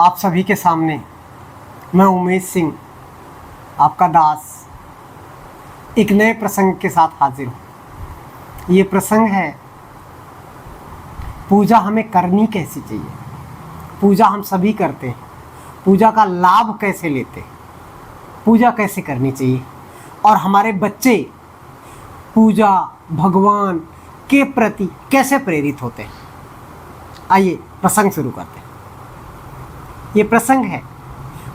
आप सभी के सामने मैं उमेश सिंह, आपका दास, एक नए प्रसंग के साथ हाजिर हूँ। ये प्रसंग है, पूजा हमें करनी कैसी चाहिए। पूजा हम सभी करते हैं, पूजा का लाभ कैसे लेते हैं, पूजा कैसे करनी चाहिए और हमारे बच्चे पूजा भगवान के प्रति कैसे प्रेरित होते हैं। आइए प्रसंग शुरू करते हैं। ये प्रसंग है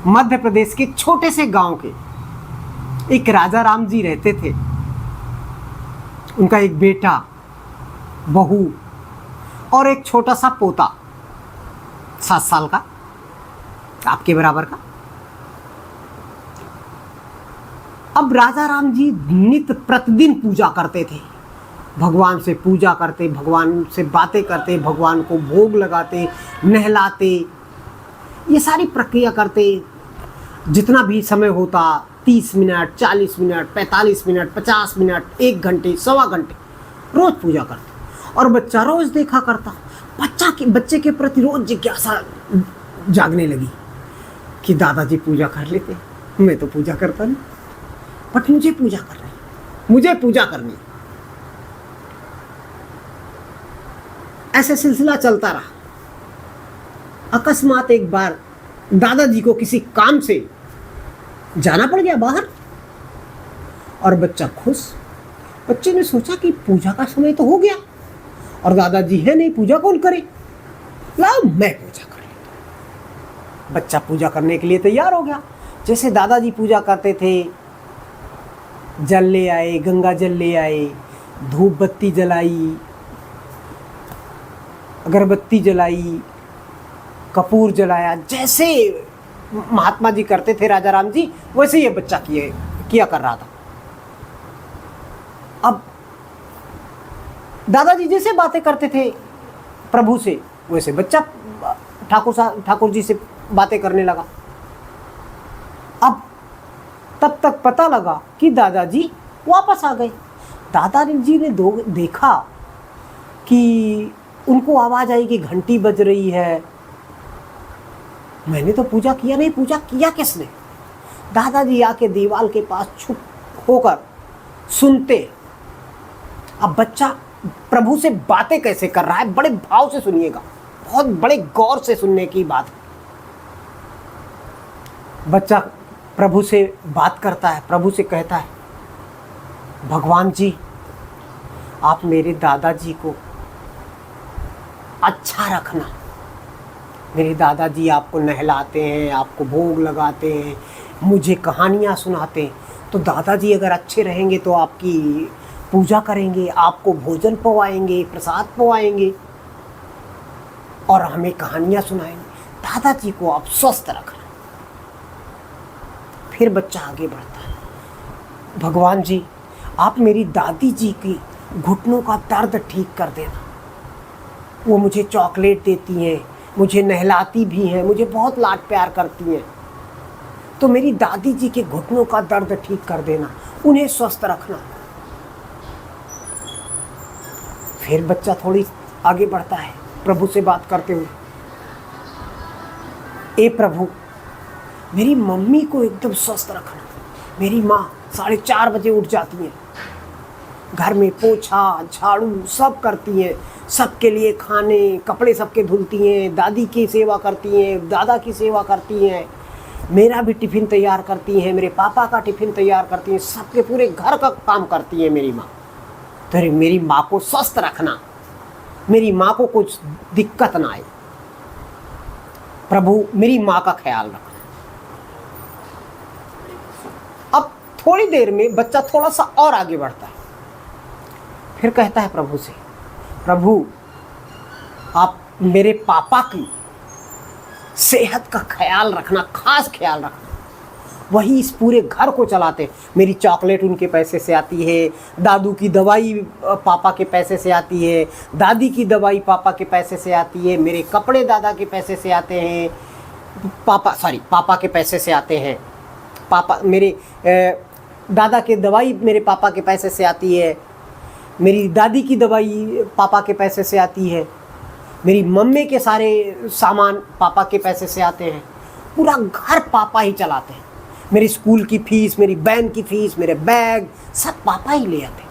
मध्य प्रदेश के एक छोटे से गांव के। एक राजा राम जी रहते थे। उनका एक बेटा, बहू और एक छोटा सा पोता, 7 साल का, आपके बराबर का। अब राजा राम जी नित्य प्रतिदिन पूजा करते थे। भगवान से पूजा करते, भगवान से बातें करते, भगवान को भोग लगाते, नहलाते, ये सारी प्रक्रिया करते। जितना भी समय होता, 30 मिनट, 40 मिनट, 45 मिनट, 50 मिनट, 1 घंटे, सवा घंटे, रोज पूजा करते। और बच्चा रोज देखा करता। बच्चे के प्रति रोज जिज्ञासा जागने लगी कि दादाजी पूजा कर लेते, मैं तो पूजा करता नहीं, बट मुझे पूजा करनी, मुझे पूजा करनी। ऐसे सिलसिला चलता रहा। अकस्मात एक बार दादाजी को किसी काम से जाना पड़ गया बाहर और बच्चा खुश। बच्चे ने सोचा कि पूजा का समय तो हो गया और दादाजी है नहीं, पूजा कौन करे, लाओ मैं पूजा कर लेता। बच्चा पूजा करने के लिए तैयार हो गया। जैसे दादाजी पूजा करते थे, जल ले आए, गंगा जल ले आए, धूप बत्ती जलाई, अगरबत्ती जलाई, कपूर जलाया। जैसे महात्मा जी करते थे, राजा राम जी, वैसे ये बच्चा किया कर रहा था। अब दादाजी जैसे बातें करते थे प्रभु से, वैसे बच्चा ठाकुर जी से बातें करने लगा। अब तब तक पता लगा कि दादाजी वापस आ गए। दादाजी ने देखा कि उनको आवाज आई कि घंटी बज रही है। मैंने तो पूजा किया नहीं, पूजा किया किसने? दादाजी आके दीवार के पास छुप होकर सुनते। अब बच्चा प्रभु से बातें कैसे कर रहा है, बड़े भाव से सुनिएगा, बहुत बड़े गौर से सुनने की बात। बच्चा प्रभु से बात करता है, प्रभु से कहता है, भगवान जी, आप मेरे दादाजी को अच्छा रखना। मेरे दादाजी आपको नहलाते हैं, आपको भोग लगाते हैं, मुझे कहानियाँ सुनाते हैं। तो दादाजी अगर अच्छे रहेंगे तो आपकी पूजा करेंगे, आपको भोजन पवाएंगे, प्रसाद पवाएंगे और हमें कहानियाँ सुनाएंगे। दादाजी को आप स्वस्थ रखना। फिर बच्चा आगे बढ़ता है, भगवान जी, आप मेरी दादी जी की घुटनों का दर्द ठीक कर देना। वो मुझे चॉकलेट देती हैं, मुझे नहलाती भी हैं, मुझे बहुत लाड प्यार करती हैं। तो मेरी दादी जी के घुटनों का दर्द ठीक कर देना, उन्हें स्वस्थ रखना। फिर बच्चा थोड़ी आगे बढ़ता है प्रभु से बात करते हुए, ए प्रभु, मेरी मम्मी को एकदम स्वस्थ रखना। मेरी माँ 4:30 बजे उठ जाती हैं, घर में पोछा झाड़ू सब करती हैं, सबके लिए खाने कपड़े सबके धुलती हैं, दादी की सेवा करती हैं, दादा की सेवा करती हैं, मेरा भी टिफ़िन तैयार करती हैं, मेरे पापा का टिफ़िन तैयार करती हैं, सबके पूरे घर का काम करती हैं मेरी माँ। तो मेरी माँ को स्वस्थ रखना, मेरी माँ को कुछ दिक्कत ना आए। प्रभु, मेरी माँ का ख्याल रखना। अब थोड़ी देर में बच्चा थोड़ा सा और आगे बढ़ता है। फिर कहता है प्रभु से, प्रभु, आप मेरे पापा की सेहत का ख्याल रखना, खास ख्याल रखना। वही इस पूरे घर को चलाते। मेरी चॉकलेट उनके पैसे से आती है, दादू की दवाई पापा के पैसे से आती है, दादी की दवाई पापा के पैसे से आती है, मेरे कपड़े दादा के पैसे से आते हैं, पापा के पैसे से आते हैं, मेरे दादा के दवाई मेरे पापा के पैसे से आती है, मेरी दादी की दवाई पापा के पैसे से आती है। मेरी मम्मी के सारे सामान पापा के पैसे से आते हैं, पूरा घर पापा ही चलाते हैं। मेरी स्कूल की फीस, मेरी बहन की फीस, मेरे बैग सब पापा ही ले आते।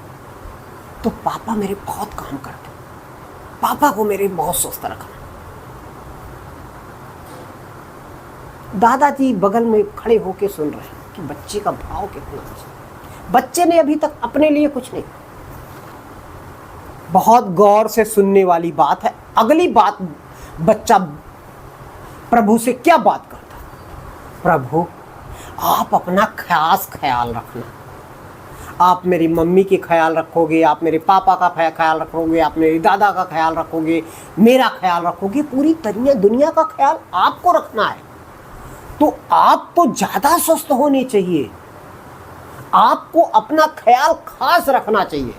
तो पापा मेरे बहुत काम करते, पापा को मेरे बहुत स्वस्थ रखना। दादाजी बगल में खड़े होके सुन रहे हैं कि बच्चे का भाव कितना अच्छा। बच्चे ने अभी तक अपने लिए कुछ नहीं। बहुत गौर से सुनने वाली बात है। अगली बात, बच्चा प्रभु से क्या बात करता? प्रभु आप अपना खास ख्याल रखना, आप मेरी मम्मी के ख्याल रखोगे, आप मेरे पापा का ख्याल रखोगे, आप मेरी दादा का ख्याल रखोगे, मेरा ख्याल रखोगे, पूरी दुनिया का ख्याल आपको रखना है। तो आप तो ज़्यादा स्वस्थ होने चाहिए, आपको अपना ख्याल खास रखना चाहिए।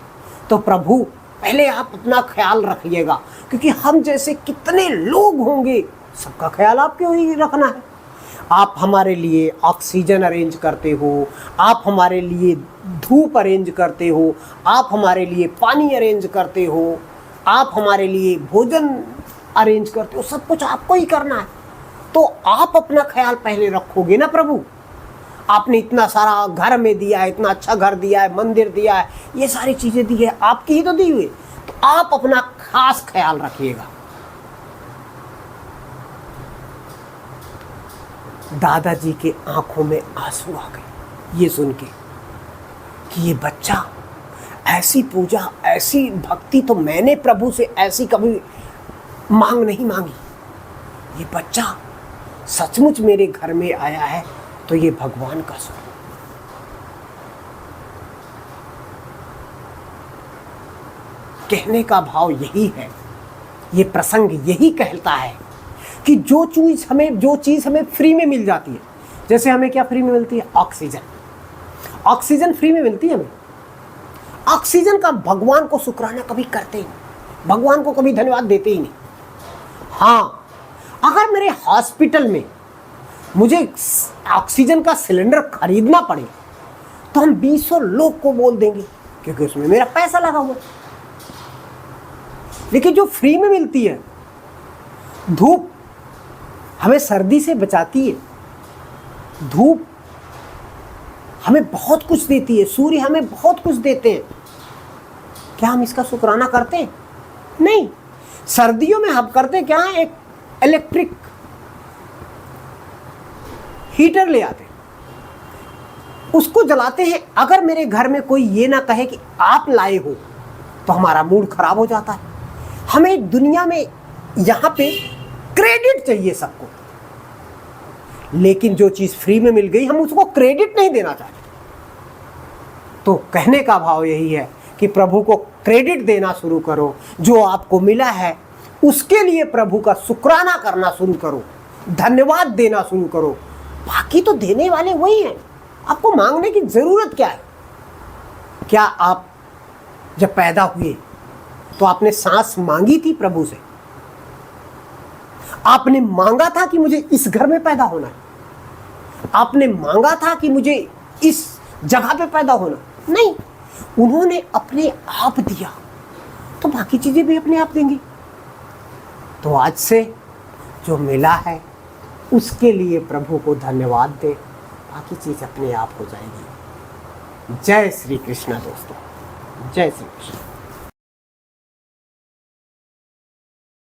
तो प्रभु पहले आप अपना ख्याल रखिएगा, क्योंकि हम जैसे कितने लोग होंगे, सबका ख्याल आपको ही रखना है। आप हमारे लिए ऑक्सीजन अरेंज करते हो, आप हमारे लिए धूप अरेंज करते हो, आप हमारे लिए पानी अरेंज करते हो, आप हमारे लिए भोजन अरेंज करते हो, सब कुछ आपको ही करना है। तो आप अपना ख्याल पहले रखोगे ना प्रभु। आपने इतना सारा घर में दिया है, इतना अच्छा घर दिया है, मंदिर दिया है, ये सारी चीज़ें दी है, आपकी ही तो दी हुई। तो आप अपना खास ख्याल रखिएगा। दादाजी के आंखों में आंसू आ गए ये सुन के कि ये बच्चा, ऐसी पूजा, ऐसी भक्ति तो मैंने प्रभु से ऐसी कभी मांग नहीं मांगी। ये बच्चा सचमुच मेरे घर में आया है तो ये भगवान का स्वरूप। कहने का भाव यही है, ये प्रसंग यही कहता है कि जो चीज़ हमें फ्री में मिल जाती है, जैसे हमें क्या फ्री में मिलती है? ऑक्सीजन। ऑक्सीजन फ्री में मिलती है हमें। ऑक्सीजन का भगवान को शुक्राना कभी करते ही नहीं, भगवान को कभी धन्यवाद देते ही नहीं। हाँ, अगर मेरे हॉस्पिटल में मुझे ऑक्सीजन का सिलेंडर खरीदना पड़े तो हम 200 लोग को बोल देंगे, क्योंकि उसमें मेरा पैसा लगा हुआ। लेकिन जो फ्री में मिलती है, धूप हमें सर्दी से बचाती है, धूप हमें बहुत कुछ देती है, सूर्य हमें बहुत कुछ देते हैं, क्या हम इसका शुक्राना करते हैं? नहीं। सर्दियों में हम करते क्या है? एक इलेक्ट्रिक हीटर ले आते, उसको जलाते हैं। अगर मेरे घर में कोई ये ना कहे कि आप लाए हो तो हमारा मूड खराब हो जाता है। हमें दुनिया में यहाँ पे क्रेडिट चाहिए सबको, लेकिन जो चीज़ फ्री में मिल गई हम उसको क्रेडिट नहीं देना चाहते। तो कहने का भाव यही है कि प्रभु को क्रेडिट देना शुरू करो। जो आपको मिला है उसके लिए प्रभु का शुक्राना करना शुरू करो, धन्यवाद देना शुरू करो। बाकी तो देने वाले वही हैं, आपको मांगने की ज़रूरत क्या है? क्या आप जब पैदा हुए तो आपने सांस मांगी थी प्रभु से? आपने मांगा था कि मुझे इस घर में पैदा होना है? आपने मांगा था कि मुझे इस जगह पे पैदा होना? नहीं, उन्होंने अपने आप दिया, तो बाकी चीजें भी अपने आप देंगी। तो आज से जो मिला है उसके लिए प्रभु को धन्यवाद दे, बाकी चीज अपने आप हो जाएगी। जय श्री कृष्ण दोस्तों, जय श्री कृष्ण।